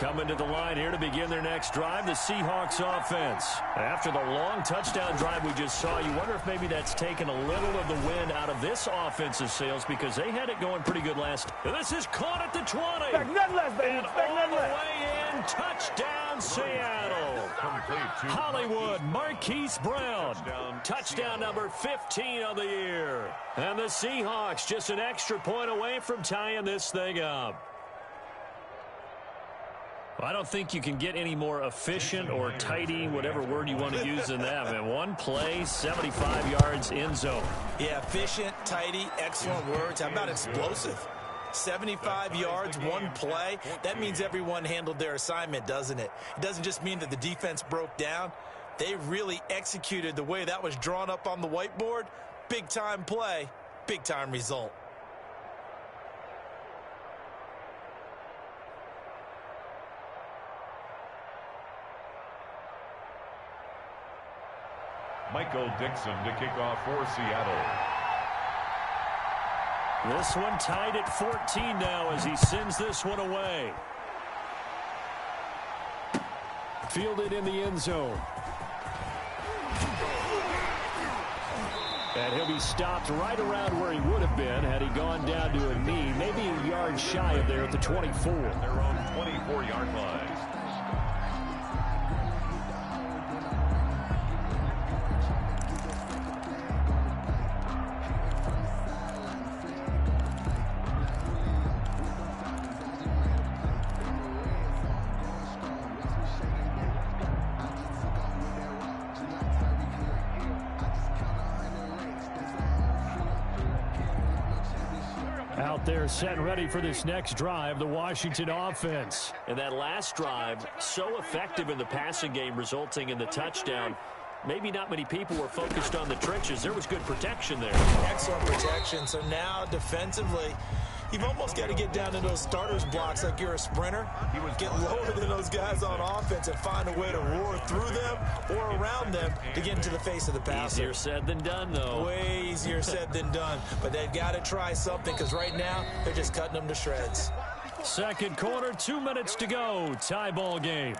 Coming to the line here to begin their next drive, the Seahawks offense. After the long touchdown drive we just saw, you wonder if maybe that's taken a little of the wind out of this offensive sails because they had it going pretty good last. This is caught at the 20. And all the way in, touchdown Seattle. Hollywood, Marquise Brown. Touchdown number 15 of the year. And the Seahawks just an extra point away from tying this thing up. I don't think you can get any more efficient or tidy, whatever word you want to use in that. Man, one play, 75 yards, end zone. Yeah, efficient, tidy, excellent words. How about explosive? 75 yards, one play. That means everyone handled their assignment, doesn't it? It doesn't just mean that the defense broke down. They really executed the way that was drawn up on the whiteboard. Big-time play, big-time result. Michael Dixon to kick off for Seattle. This one tied at 14 now as he sends this one away. Fielded in the end zone. And he'll be stopped right around where he would have been had he gone down to a knee, maybe a yard shy of there at the 24. Their own 24-yard line. Out there set ready for this next drive, the Washington offense. And that last drive, so effective in the passing game, resulting in the touchdown. Maybe not many people were focused on the trenches. There was good protection there. Excellent protection. So now defensively, you've almost got to get down to those starters blocks like you're a sprinter. Get lower than those guys on offense and find a way to roar through them or around them to get into the face of the passer. Easier said than done, though. Way easier said than done. But they've got to try something because right now they're just cutting them to shreds. Second quarter, 2 minutes to go. Tie ball game.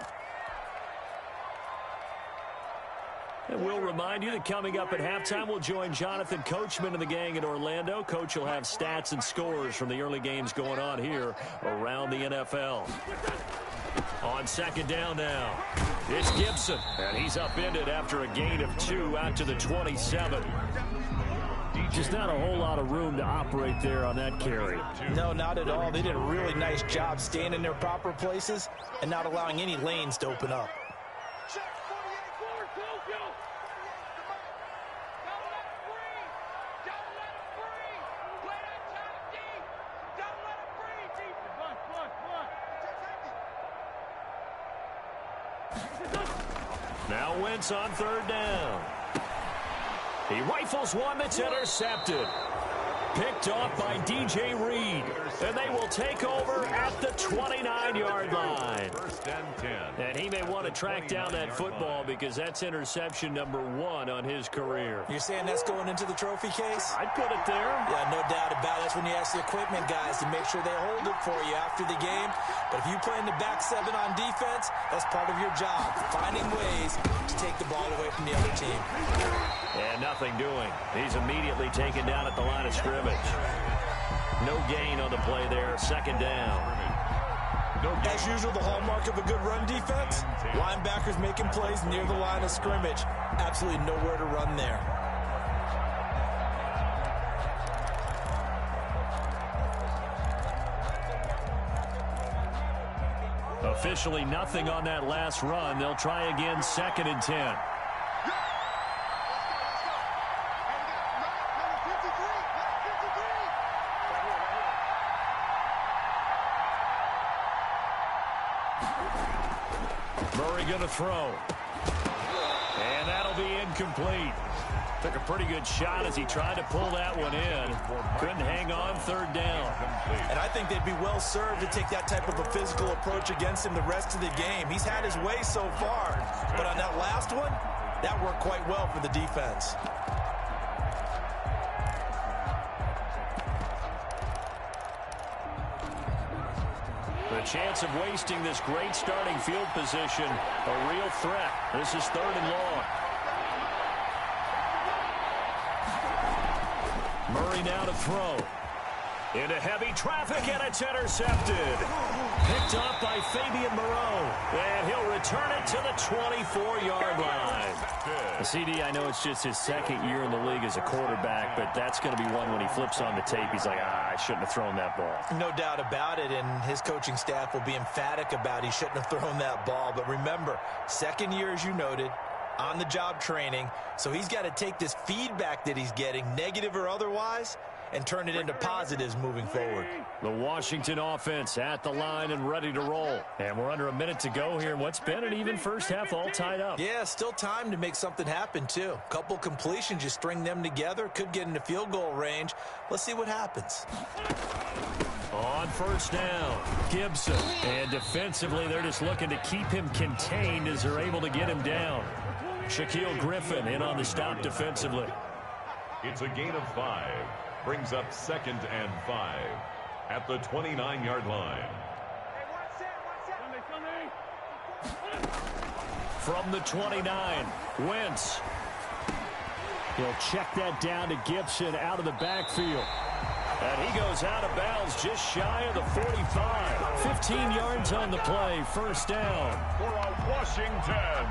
And we'll remind you that coming up at halftime, we'll join Jonathan Coachman and the gang in Orlando. Coach will have stats and scores from the early games going on here around the NFL. On second down now, it's Gibson. And he's upended after a gain of 2 out to the 27. Just not a whole lot of room to operate there on that carry. No, not at all. They did a really nice job staying in their proper places and not allowing any lanes to open up. Now Wentz on third down. He rifles one that's intercepted. Picked off by DJ Reed. And they will take over at the 29-yard line. First and 10. And he may want to track down that football because that's interception number 1 on his career. You're saying that's going into the trophy case? I'd put it there. Yeah, no doubt about it. That's when you ask the equipment guys to make sure they hold it for you after the game. But if you play in the back 7 on defense, that's part of your job, finding ways to take the ball away from the other team. And nothing doing. He's immediately taken down at the line of scrimmage. No gain on the play there. Second down. As usual, the hallmark of a good run defense, linebackers making plays near the line of scrimmage. Absolutely nowhere to run there. Officially nothing on that last run. They'll try again, second and 10. Murray going to throw. And that'll be incomplete. Took a pretty good shot as he tried to pull that one in. Couldn't hang on, third down. And I think they'd be well served to take that type of a physical approach against him the rest of the game. He's had his way so far. But on that last one, that worked quite well for the defense. The chance of wasting this great starting field position. A real threat. This is 3rd and long. Murray now to throw. Into heavy traffic, and it's intercepted. Picked up by Fabian Moreau. And he'll return it to the 24-yard line. CD, I know it's just his 2nd year in the league as a quarterback, but that's going to be one when he flips on the tape. He's like, I shouldn't have thrown that ball. No doubt about it, and his coaching staff will be emphatic about he shouldn't have thrown that ball. But remember, 2nd year, as you noted, on-the-job training, so he's got to take this feedback that he's getting, negative or otherwise, and turn it into positives moving forward. The Washington offense at the line and ready to roll. And we're under a minute to go here in what's been an even first half, all tied up. Yeah, still time to make something happen, too. Couple completions, you string them together, could get into field goal range. Let's see what happens. On 1st down, Gibson. And defensively, they're just looking to keep him contained as they're able to get him down. Shaquille Griffin in on the stop defensively. It's a gain of 5. Brings up 2nd and 5 at the 29-yard line. From the 29, Wentz. He'll check that down to Gibson out of the backfield. And he goes out of bounds just shy of the 45. 15 yards on the play, 1st down. For a Washington.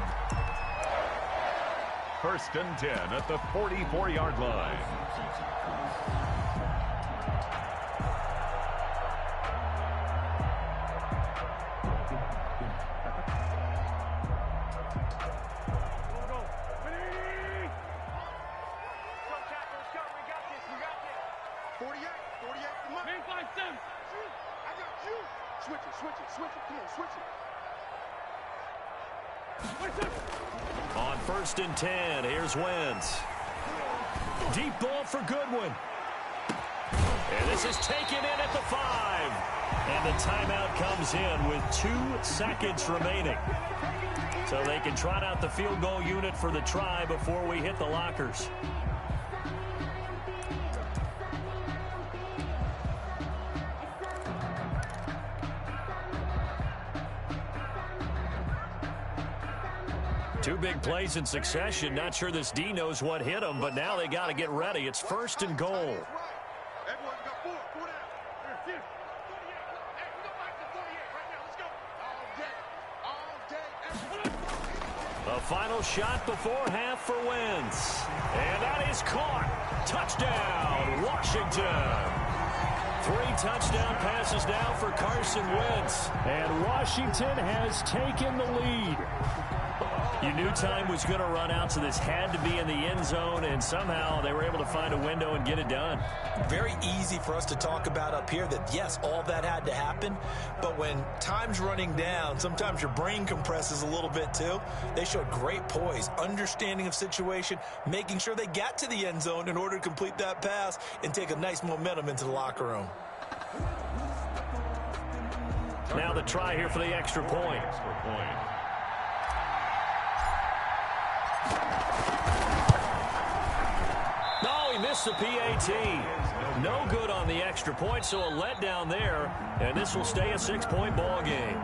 1st and 10 at the 44-yard line. On 1st and 10, here's Wentz. Deep ball for Goodwin. And this is taken in at the 5. And the timeout comes in with 2 seconds remaining. So they can trot out the field goal unit for the try before we hit the lockers. Two big plays in succession. Not sure this D knows what hit him, but now they got to get ready. It's 1st and goal. A final shot before half for Wentz. And that is caught. Touchdown, Washington. 3 touchdown passes now for Carson Wentz. And Washington has taken the lead. You knew time was going to run out, so this had to be in the end zone, and somehow they were able to find a window and get it done. Very easy for us to talk about up here that, yes, all that had to happen, but when time's running down, sometimes your brain compresses a little bit too. They showed great poise, understanding of situation, making sure they got to the end zone in order to complete that pass and take a nice momentum into the locker room. Now the try here for the extra point. No, he missed the PAT. No good on the extra point, so a letdown there, and this will stay a 6-point ball game.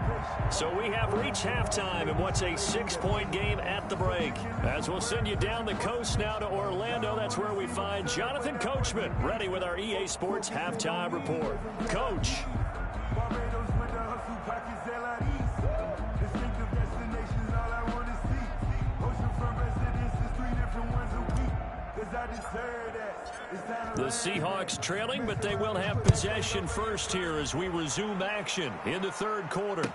So we have reached halftime in what's a 6-point game at the break. As we'll send you down the coast now to Orlando, that's where we find Jonathan Coachman, ready with our EA Sports Halftime Report. Coach. The Seahawks trailing, but they will have possession first here as we resume action in the 3rd quarter.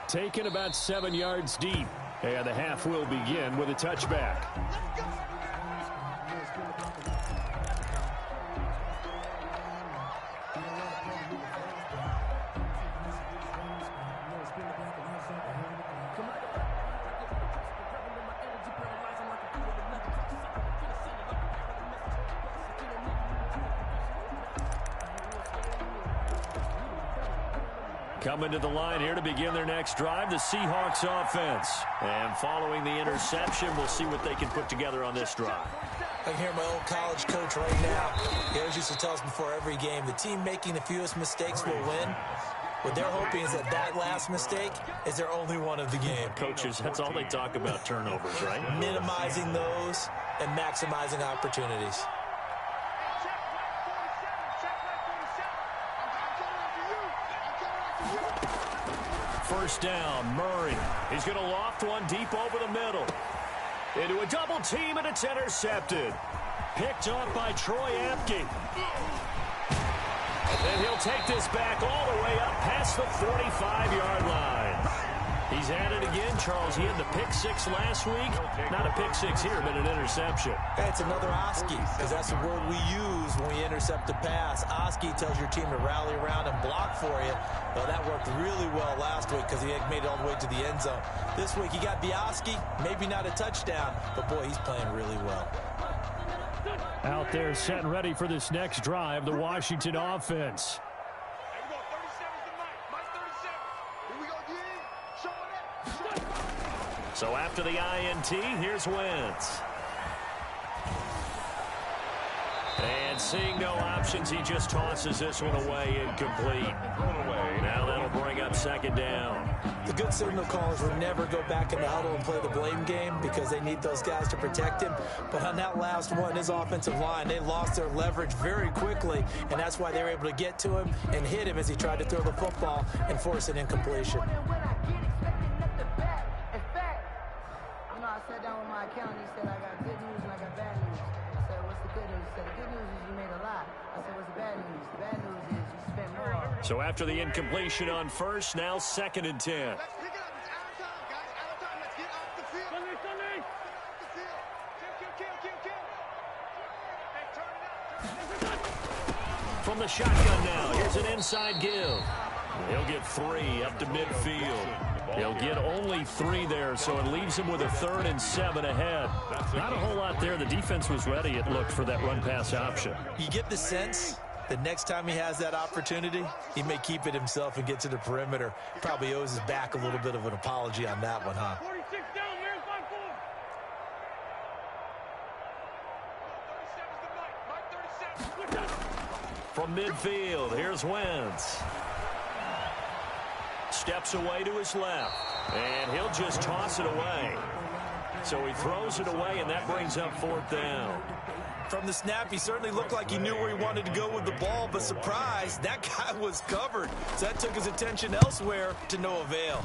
Taken about 7 yards deep, and the half will begin with a touchback. Coming to the line here to begin their next drive, the Seahawks offense. And following the interception, we'll see what they can put together on this drive. I can hear my old college coach right now. He always used to tell us before every game, the team making the fewest mistakes will win. What they're hoping is that last mistake is their only one of the game. Coaches, that's all they talk about, turnovers, right? Minimizing those and maximizing opportunities. First down, Murray. He's going to loft one deep over the middle. Into a double team, and it's intercepted. Picked off by Troy Apke. And he'll take this back all the way up past the 45-yard line. He's at it again, Charles. He had the pick six last week. Not a pick six here, but an interception. Hey, it's another Oski, because that's the word we use when we intercept a pass. Oski tells your team to rally around and block for you. Well, that worked really well last week because he had made it all the way to the end zone. This week, he got the Oski, maybe not a touchdown, but, boy, he's playing really well. Out there set and ready for this next drive, the Washington offense. So after the INT, here's Wentz. And seeing no options, he just tosses this one away, incomplete. Now that'll bring up second down. The good signal callers will never go back in the huddle and play the blame game because they need those guys to protect him. But on that last one, his offensive line, they lost their leverage very quickly, and that's why they were able to get to him and hit him as he tried to throw the football and force an incompletion. I sat down with my accountant. He said, I got good news and I got bad news. I said, what's the good news? He said, the good news is you made a lot. I said, what's the bad news? The bad news is you spent more. So after the incompletion on first, now 2nd and 10. Let's pick it up. It's out of time, guys. Out of time. Let's get off the field. Sunday. Get off the field. Kill. Hey, turn it up. From the shotgun now, here's an inside give. He'll get 3 up to midfield. He'll get only 3 there, so it leaves him with a 3rd and 7 ahead. Not a whole lot there. The defense was ready, it looked, for that run-pass option. You get the sense that next time he has that opportunity, he may keep it himself and get to the perimeter. Probably owes his back a little bit of an apology on that one, huh? 46 down, here's my 4. 37's the Mike. 37. From midfield, here's Wentz. Steps away to his left, and he'll just toss it away. So he throws it away, and that brings up 4th down. From the snap, he certainly looked like he knew where he wanted to go with the ball, but surprise, that guy was covered. So that took his attention elsewhere to no avail.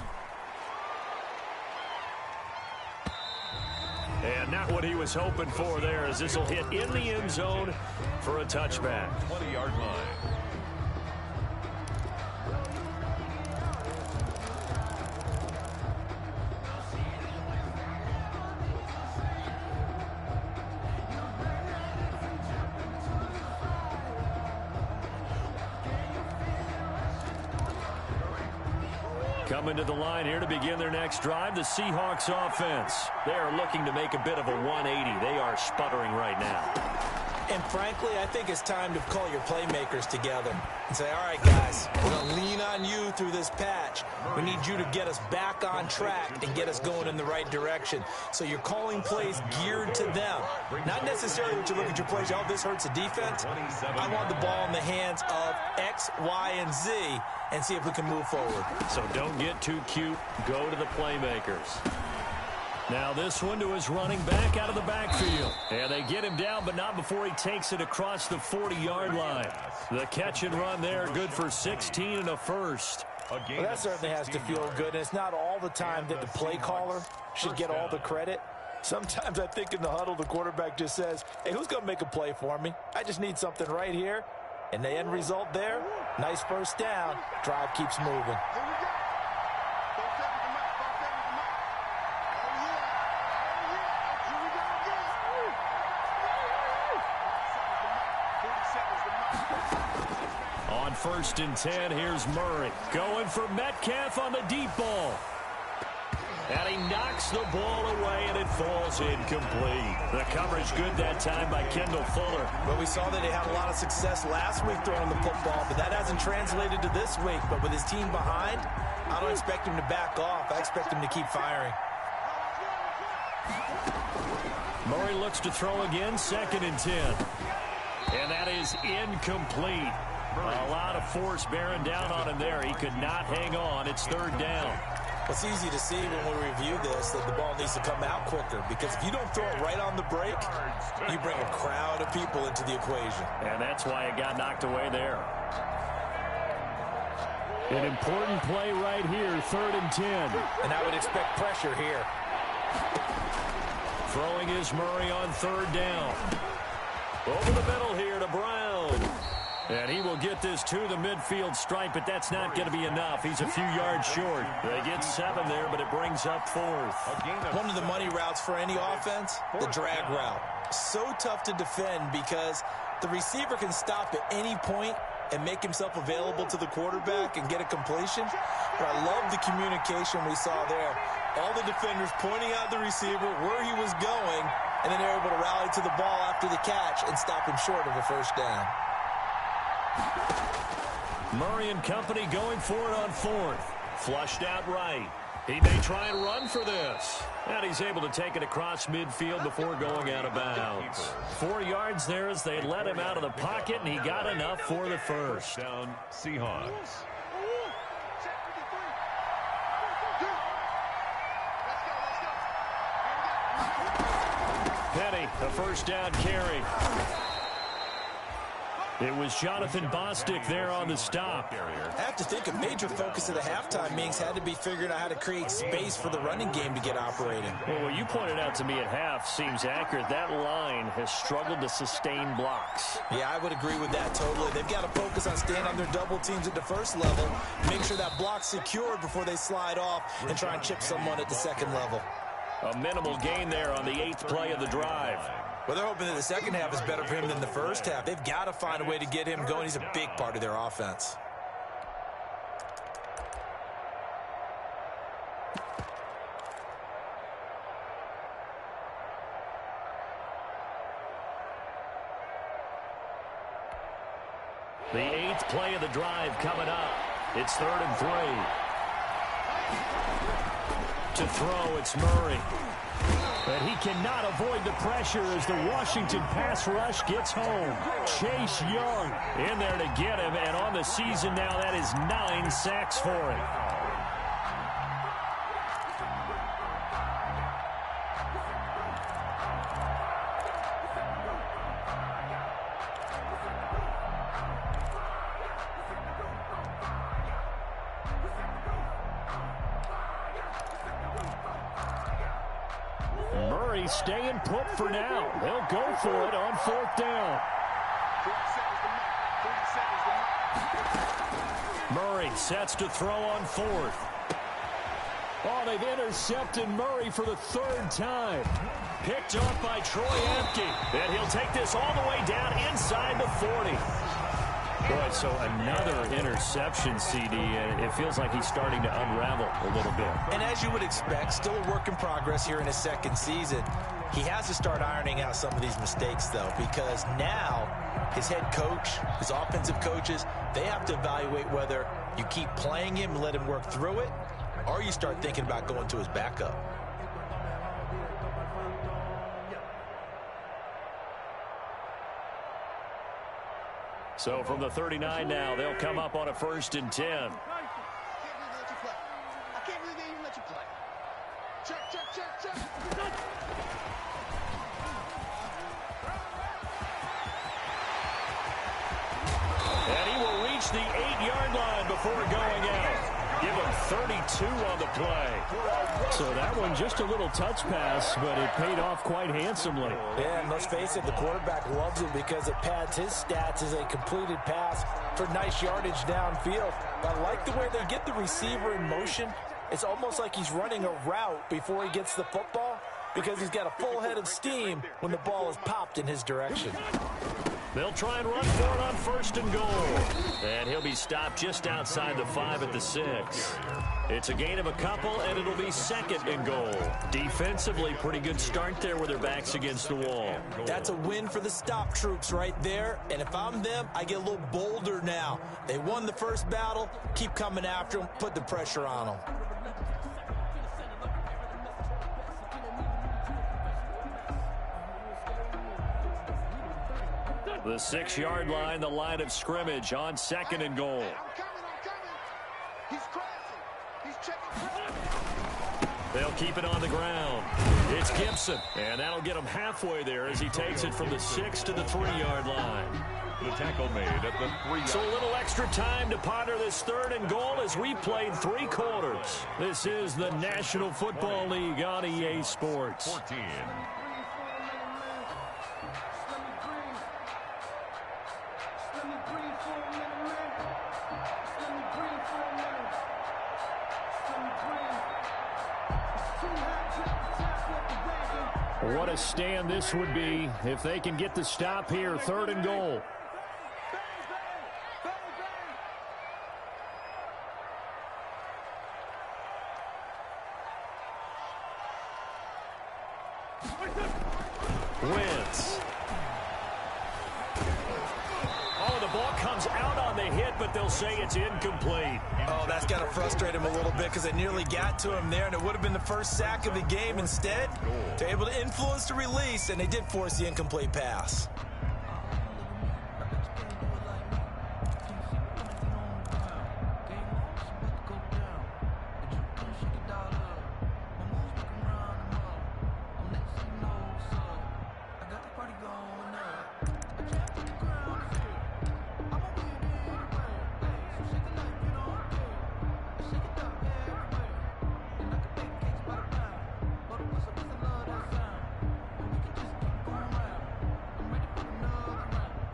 And not what he was hoping for there, as this will hit in the end zone for a touchback. 20-yard line. Coming to the line here to begin their next drive, the Seahawks offense. They are looking to make a bit of a 180. They are sputtering right now. And frankly, I think it's time to call your playmakers together and say, all right, guys, we're going to lean on you through this patch. We need you to get us back on track and get us going in the right direction. So you're calling plays geared to them. Not necessarily what you look at your plays, oh, this hurts the defense. I want the ball in the hands of X, Y, and Z and see if we can move forward. So don't get too cute. Go to the playmakers. Now this one to his running back out of the backfield. And they get him down, but not before he takes it across the 40-yard line. The catch and run there, good for 16 and a first. Well, that certainly has to feel good, and it's not all the time that the play caller should get all the credit. Sometimes I think in the huddle, the quarterback just says, hey, who's going to make a play for me? I just need something right here. And the end result there, nice first down. Drive keeps moving. On 1st and 10, here's Murray. Going for Metcalf on the deep ball. And he knocks the ball away, and it falls incomplete. The coverage good that time by Kendall Fuller. Well, we saw that he had a lot of success last week throwing the football, but that hasn't translated to this week. But with his team behind, I don't expect him to back off. I expect him to keep firing. Murray looks to throw again, 2nd and 10. And that is incomplete. A lot of force bearing down on him there. He could not hang on. It's third down. It's easy to see when we review this that the ball needs to come out quicker, because if you don't throw it right on the break, you bring a crowd of people into the equation. And that's why it got knocked away there. An important play right here, 3rd and 10. And I would expect pressure here. Throwing is Murray on 3rd down. Over the middle here to Brown. And he will get this to the midfield stripe, but that's not going to be enough. He's a few yards short. They get 7 there, but it brings up 4th. One of the money routes for any offense, the drag route. So tough to defend because the receiver can stop at any point and make himself available to the quarterback and get a completion. But I love the communication we saw there. All the defenders pointing out the receiver, where he was going, and then they're able to rally to the ball after the catch and stop him short of a first down. Murray and company going for it on 4th. Flushed out right. He may try and run for this. And he's able to take it across midfield before going out of bounds. 4 yards there as they let him out of the pocket, and he got enough for the first. Down Seahawks. Penny, a first down carry. It was Jonathan Bostic there on the stop. I have to think a major focus of the halftime meetings had to be figuring out how to create space for the running game to get operating. Well, what you pointed out to me at half seems accurate. That line has struggled to sustain blocks. Yeah, I would agree with that totally. They've got to focus on staying on their double teams at the first level, make sure that block's secured before they slide off and try and chip someone at the second level. A minimal gain there on the 8th play of the drive. Well, they're hoping that the second half is better for him than the first half. They've got to find a way to get him going. He's a big part of their offense. The 8th play of the drive coming up. It's 3rd and 3. To throw, it's Murray. But he cannot avoid the pressure as the Washington pass rush gets home. Chase Young in there to get him, and on the season now, that is 9 sacks for him. Staying put for now. They'll go for it on 4th down. Murray sets to throw on 4th. Oh, they've intercepted Murray for the 3rd time. Picked off by Troy Apke. And he'll take this all the way down inside the 40. Boy, so another interception, CD, and it feels like he's starting to unravel a little bit. And as you would expect, still a work in progress here in his second season. He has to start ironing out some of these mistakes, though, because now his head coach, his offensive coaches, they have to evaluate whether you keep playing him and let him work through it, or you start thinking about going to his backup. So from the 39 now, they'll come up on a 1st and 10. I can't believe they even let you play. Check, check, check, check. And he will reach the 8-yard line before going out. Give him 32 on the play. So that one just a little touch pass, but it paid off quite handsomely. Yeah, and let's face it, the quarterback loves it because it pads his stats as a completed pass for nice yardage downfield. But I like the way they get the receiver in motion. It's almost like he's running a route before he gets the football because he's got a full head of steam when the ball is popped in his direction. They'll try and run for it on 1st and goal. And he'll be stopped just outside the 5 at the 6. It's a gain of a couple, and it'll be 2nd and goal. Defensively, pretty good start there with their backs against the wall. That's a win for the stop troops right there. And if I'm them, I get a little bolder now. They won the first battle. Keep coming after them. Put the pressure on them. The 6-yard line, the line of scrimmage on 2nd and goal. I'm coming. He's crashing. He's checking. They'll keep it on the ground. It's Gibson, and that'll get him halfway there as he takes it from the 6 to the 3-yard line. The tackle made at the 3-yard. So a little extra time to ponder this 3rd and goal as we played 3 quarters. This is the National Football League on EA Sports. 14. What a stand this would be if they can get the stop here. 3rd and goal. Wentz. Oh, the ball comes out on the hit, but they'll say it's incomplete. Oh, that's got to frustrate him a little bit because they nearly got to him there, and it would have been the first sack of the game. Instead, they're able to influence the release, and they did force the incomplete pass.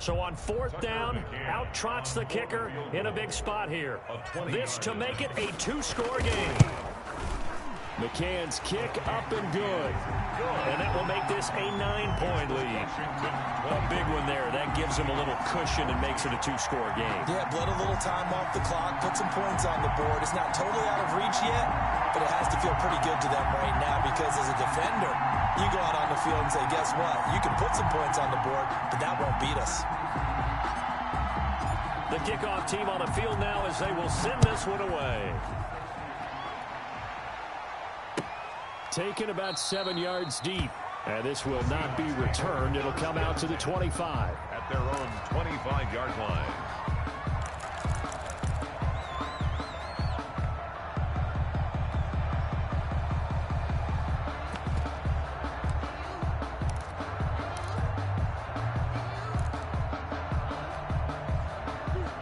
So on 4th down, out trots the kicker in a big spot here. This to make it a 2-score game. McCann's kick up and good. And that will make this a 9-point lead. A big one there. That gives them a little cushion and makes it a 2-score game. Yeah, bled a little time off the clock, put some points on the board. It's not totally out of reach yet, but it has to feel pretty good to them right now because as a defender, you go out on the field and say, guess what? You can put some points on the board, but that won't beat us. The kickoff team on the field now as they will send this one away. Taken about 7 yards deep. And this will not be returned. It'll come out to the 25. At their own 25-yard line.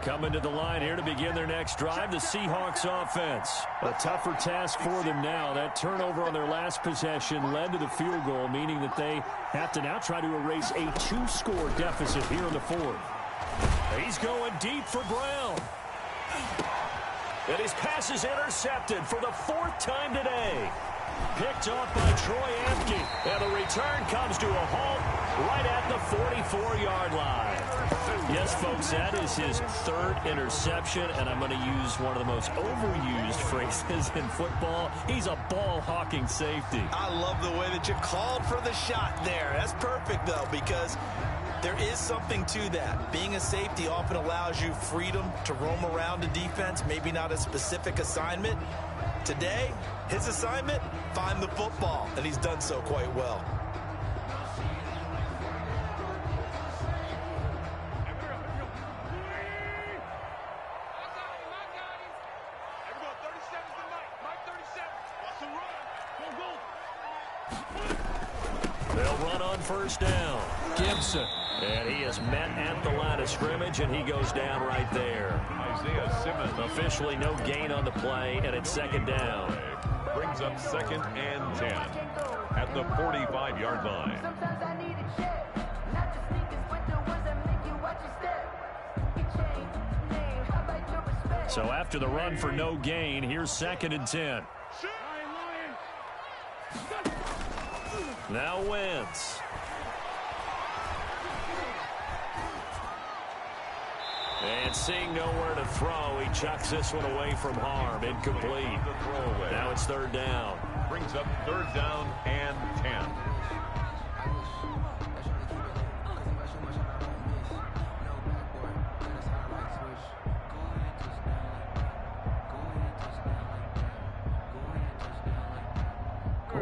Coming to the line here to begin their next drive, the Seahawks offense. A tougher task for them now. That turnover on their last possession led to the field goal, meaning that they have to now try to erase a 2-score deficit here in the 4th. He's going deep for Brown. And his pass is intercepted for the 4th time today. Picked off by Troy Apke. And the return comes to a halt right at the 44-yard line. Yes, folks, that is his 3rd interception, and I'm going to use one of the most overused phrases in football. He's a ball-hawking safety. I love the way that you called for the shot there. That's perfect, though, because there is something to that. Being a safety often allows you freedom to roam around a defense, maybe not a specific assignment. Today, his assignment, find the football, and he's done so quite well. They'll run on 1st down. Gibson. And he is met at the line of scrimmage, and he goes down right there. Isaiah Simmons. Officially no gain on the play, and it's 2nd down. Brings up 2nd and 10 at the 45-yard line. Sometimes I need a check. Not just sneakers, but the ones that make you watch your step. You change name, how about your respect? So after the run for no gain, here's 2nd and 10. Now Wentz. And seeing nowhere to throw, he chucks this one away from harm. Incomplete. Now it's 3rd down. Brings up 3rd down and 10.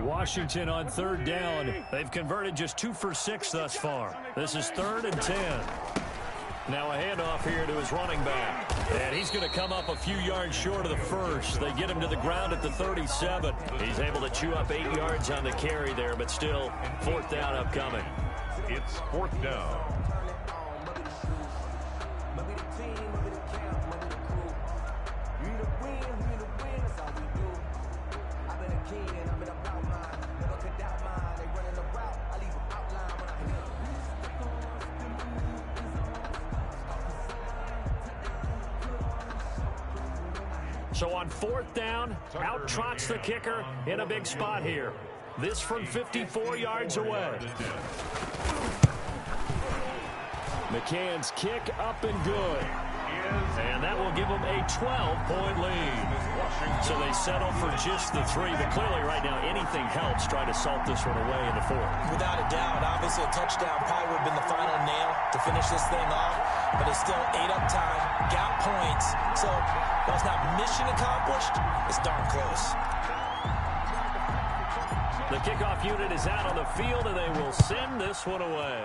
Washington on third down. They've converted just 2 for 6 thus far. This is 3rd and 10. Now a handoff here to his running back. And he's going to come up a few yards short of the first. They get him to the ground at the 37. He's able to chew up 8 yards on the carry there, but still 4th down upcoming. It's 4th down. So on 4th down, out trots the kicker in a big spot here. This from 54 yards away. McCann's kick up and good. And that will give them a 12-point lead. So they settle for just the 3. But clearly right now anything helps try to salt this one away in the 4th. Without a doubt, obviously a touchdown probably would have been the final nail to finish this thing off. But it's still 8 up time, got points. So while it's not mission accomplished, it's darn close. The kickoff unit is out on the field, and they will send this one away.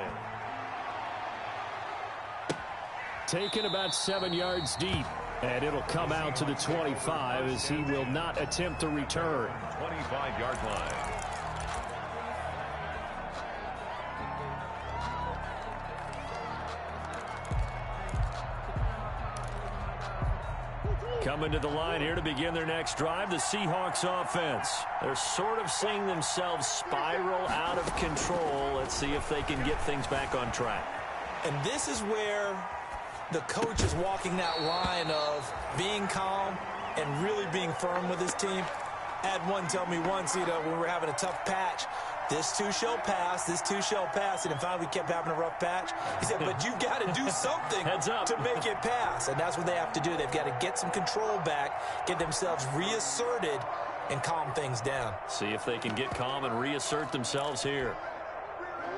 Taken about 7 yards deep, and it'll come out to the 25 as he will not attempt to return. 25-yard line. Coming to the line here to begin their next drive, the Seahawks offense. They're sort of seeing themselves spiral out of control. Let's see if they can get things back on track. And this is where the coach is walking that line of being calm and really being firm with his team. I had one tell me once, when we were having a tough patch, this too shall pass, this too shall pass. And finally we kept having a rough patch. He said, but you've got to do something to make it pass. And that's what they have to do. They've got to get some control back, get themselves reasserted, and calm things down. See if they can get calm and reassert themselves here.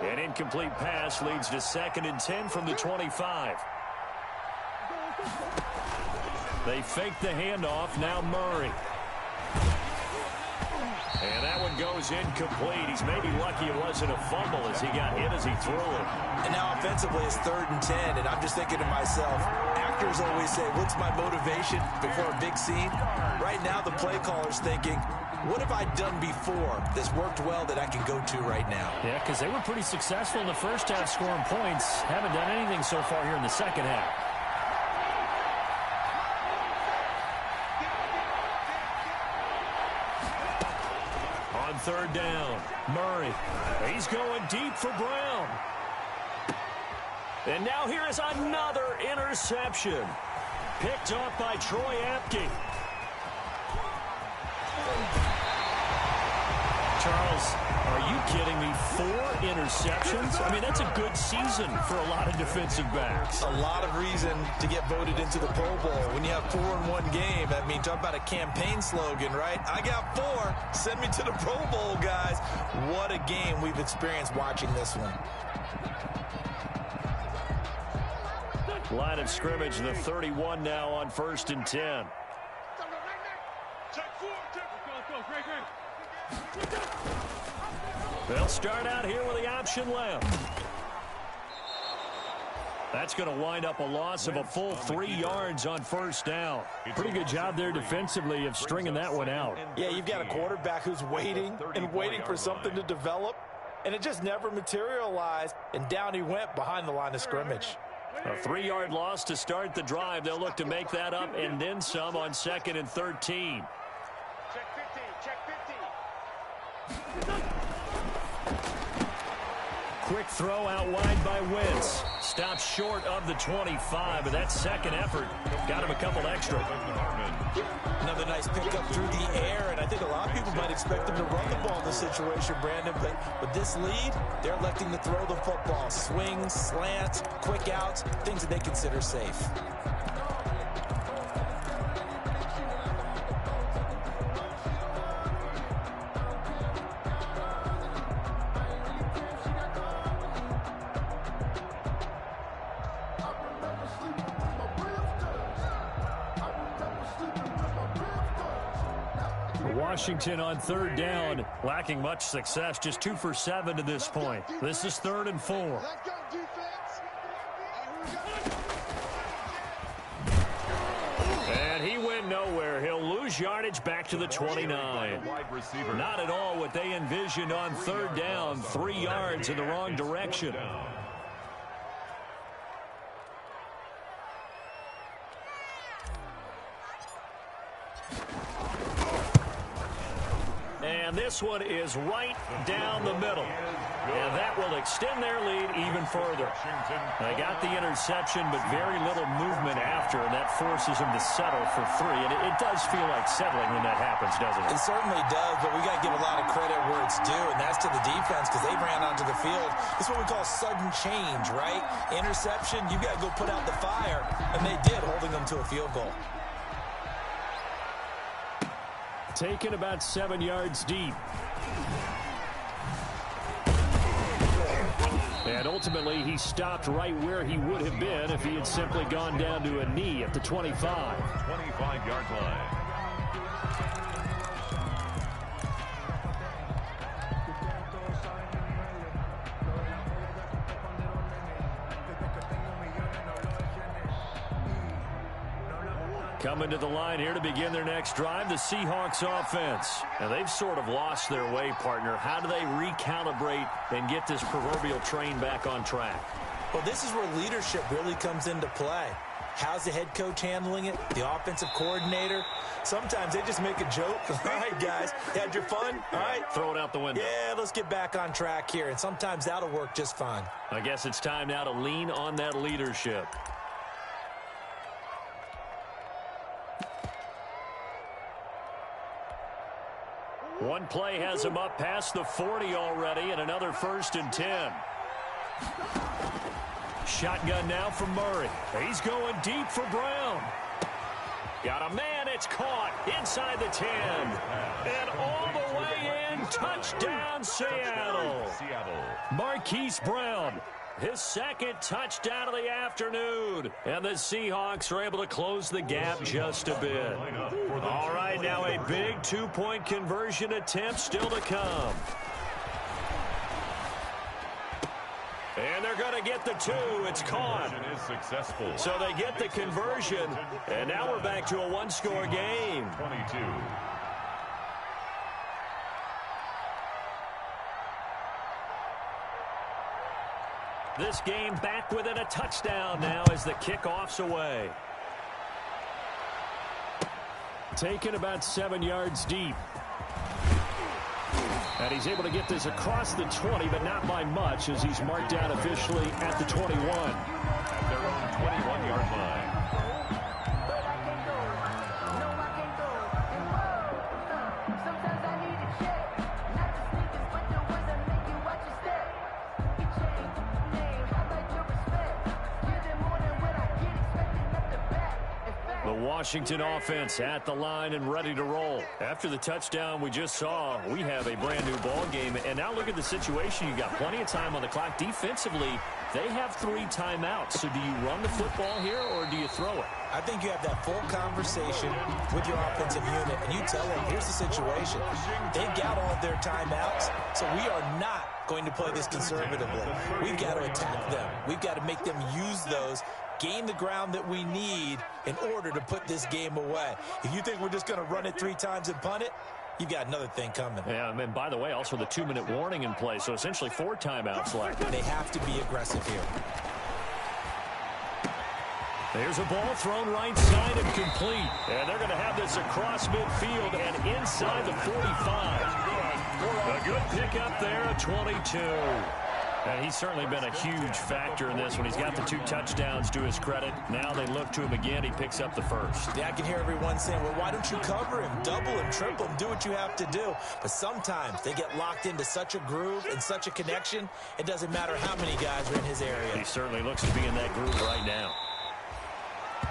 An incomplete pass leads to 2nd and 10 from the 25. They fake the handoff. Now Murray. And that one goes incomplete. He's maybe lucky it wasn't a fumble as he got hit as he threw it. And now offensively it's 3rd and 10. And I'm just thinking to myself, actors always say, what's my motivation before a big scene? Right now the play caller's thinking, what have I done before that's worked well that I can go to right now? Yeah, because they were pretty successful in the first half scoring points. Haven't done anything so far here in the second half. On 3rd down, Murray. He's going deep for Brown. And now here is another interception. Picked off by Troy Apke. Charles, are you kidding me? 4 interceptions? I mean, that's a good season for a lot of defensive backs. A lot of reason to get voted into the Pro Bowl. When you have 4 in one game, I mean, talk about a campaign slogan, right? I got 4. Send me to the Pro Bowl, guys. What a game we've experienced watching this one. Line of scrimmage, the 31 now on 1st and 10. They'll start out here with the option left. That's going to wind up a loss of a full 3 yards on 1st down. Pretty good job there defensively of stringing that one out. Yeah, you've got a quarterback who's waiting and waiting for something to develop, and it just never materialized, and down he went behind the line of scrimmage. A 3-yard loss to start the drive. They'll look to make that up and then some on 2nd and 13. Check 50, check 50. Quick throw out wide by Wentz. Stops short of the 25, but that second effort got him a couple extra. Another nice pickup through the air, and I think a lot of people might expect him to run the ball in this situation, Brandon, but with this lead, they're electing to throw the football. Swings, slants, quick outs, things that they consider safe. Washington on third down, lacking much success, just 2 for 7 to this point. This is 3rd and 4. Let's go, defense. And he went nowhere. He'll lose yardage back to the 29. Not at all what they envisioned on third down. 3 yards in the wrong direction. And this one is right down the middle. And that will extend their lead even further. They got the interception, but very little movement after, and that forces them to settle for 3. And it does feel like settling when that happens, doesn't it? It certainly does, but we got to give a lot of credit where it's due, and that's to the defense because they ran onto the field. It's what we call sudden change, right? Interception, you got to go put out the fire, and they did, holding them to a field goal. Taken about 7 yards deep. And ultimately, he stopped right where he would have been if he had simply gone down to a knee at the 25. 25-yard line. Coming to the line here to begin their next drive, the Seahawks offense. And they've sort of lost their way, partner. How do they recalibrate and get this proverbial train back on track? Well, this is where leadership really comes into play. How's the head coach handling it? The offensive coordinator? Sometimes they just make a joke. All right, guys, had your fun? All right. Throw it out the window. Yeah, let's get back on track here. And sometimes that'll work just fine. I guess it's time now to lean on that leadership. One play has him up past the 40 already, and another 1st and 10. Shotgun now from Murray. He's going deep for Brown. Got a man, it's caught inside the 10. And all the way in, touchdown Seattle. Marquise Brown, his 2nd touchdown of the afternoon. And the Seahawks are able to close the gap just a bit. All right, now a big 2-point conversion attempt still to come. And they're going to get the 2. It's caught. So they get the conversion. And now we're back to a 1-score game. 22. This game back within a touchdown now as the kickoff's away. Taken about 7 yards deep. And he's able to get this across the 20, but not by much as he's marked down officially at the 21. At their own 21-yard line. Washington offense at the line and ready to roll. After the touchdown we just saw, we have a brand new ball game. And now look at the situation. You got plenty of time on the clock. Defensively, they have 3 timeouts. So do you run the football here or do you throw it? I think you have that full conversation with your offensive unit, and you tell them, here's the situation. They've got all of their timeouts, so we are not going to play this conservatively. We've got to attack them. We've got to make them use those, gain the ground that we need in order to put this game away. If you think we're just going to run it 3 times and punt it, you've got another thing coming. Yeah, and by the way, also the 2-minute warning in play, so essentially 4 timeouts left. They have to be aggressive here. There's a ball thrown right side and complete. And they're going to have this across midfield and inside the 45. A good pickup there at 22. And he's certainly been a huge factor in this when he's got the 2 touchdowns to his credit. Now they look to him again. He picks up the 1st. Yeah, I can hear everyone saying, well, why don't you cover him, double him, triple him, do what you have to do. But sometimes they get locked into such a groove and such a connection, it doesn't matter how many guys are in his area. He certainly looks to be in that groove right now.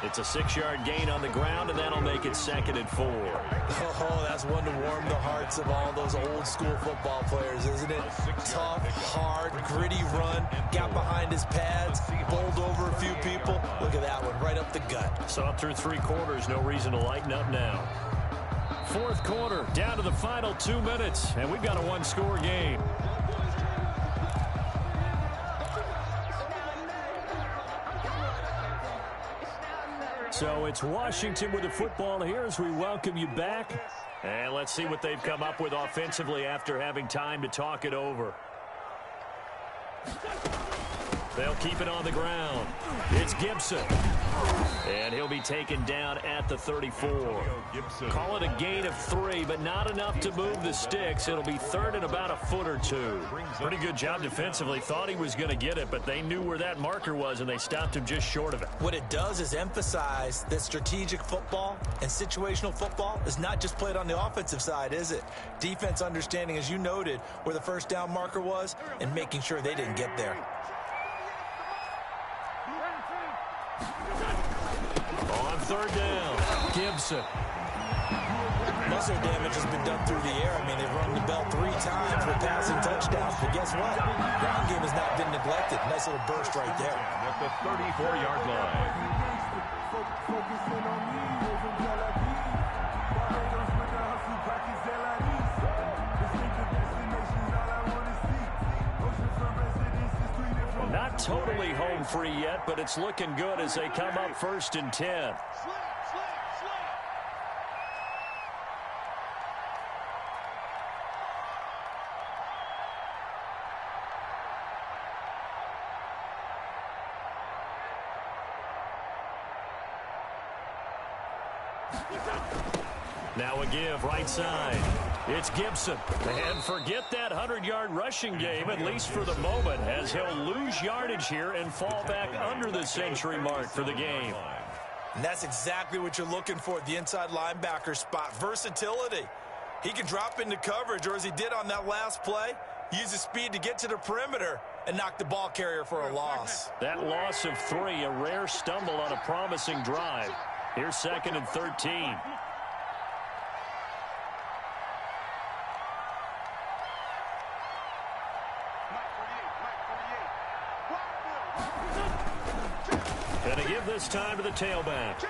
It's a 6-yard gain on the ground, and that'll make it 2nd and 4. Oh, that's one to warm the hearts of all those old school football players, isn't it? Tough, hard, gritty run, got behind his pads, bowled over a few people. Look at that one, right up the gut. So up through 3 quarters, no reason to lighten up now. fourth quarter, down to the final 2 minutes, and we've got a one-score game. So it's Washington with the football here as we welcome you back. And let's see what they've come up with offensively after having time to talk it over. They'll keep it on the ground. It's Gibson. And he'll be taken down at the 34. Call it a gain of 3, but not enough to move the sticks. It'll be third and about a foot or two. Pretty good job defensively. Thought he was going to get it, but they knew where that marker was, and they stopped him just short of it. What it does is emphasize that strategic football and situational football is not just played on the offensive side, is it? Defense understanding, as you noted, where the first down marker was and making sure they didn't get there. On third down, Gibson. Most of their damage has been done through the air. I mean, they've rung the bell 3 times with passing touchdowns. But guess what? Ground game has not been neglected. Nice little burst right there. At the 34-yard line. Not totally home free yet, but it's looking good as they come up 1st and 10. Now a give right side. It's Gibson. And forget that 100-yard rushing game, at least for the moment, as he'll lose yardage here and fall back under the century mark for the game. And that's exactly what you're looking for at the inside linebacker spot. Versatility. He can drop into coverage, or as he did on that last play, use his speed to get to the perimeter and knock the ball carrier for a loss. That loss of 3, a rare stumble on a promising drive. Here's 2nd and 13. Gonna give this time to the tailback.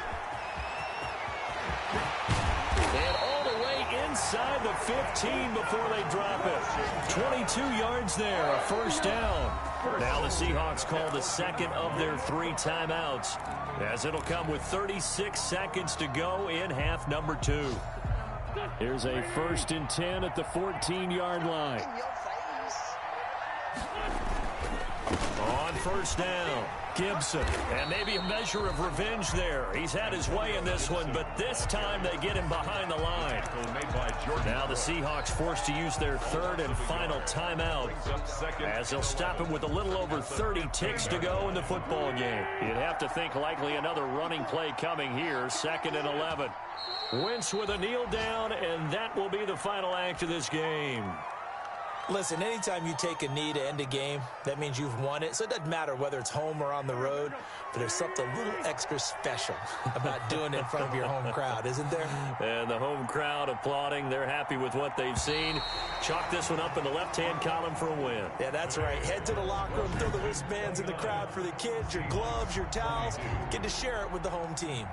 And all the way inside the 15 before they drop it. 22 yards there, a first down. Now the Seahawks call the second of their 3 timeouts, as it'll come with 36 seconds to go in half number 2. Here's a 1st and 10 at the 14-yard line. On first down, Gibson. And maybe a measure of revenge there. He's had his way in this one, but this time they get him behind the line. Now the Seahawks forced to use their 3rd and final timeout, as they'll stop him with a little over 30 ticks to go in the football game. You'd have to think likely another running play coming here. 2nd and 11. Wentz with a kneel down, and that will be the final act of this game. Listen, anytime you take a knee to end a game, that means you've won it. So it doesn't matter whether it's home or on the road, but there's something a little extra special about doing it in front of your home crowd, isn't there? And the home crowd applauding. They're happy with what they've seen. Chalk this one up in the left-hand column for a win. Yeah, that's right. Head to the locker room, throw the wristbands in the crowd for the kids, your gloves, your towels. Get to share it with the home team.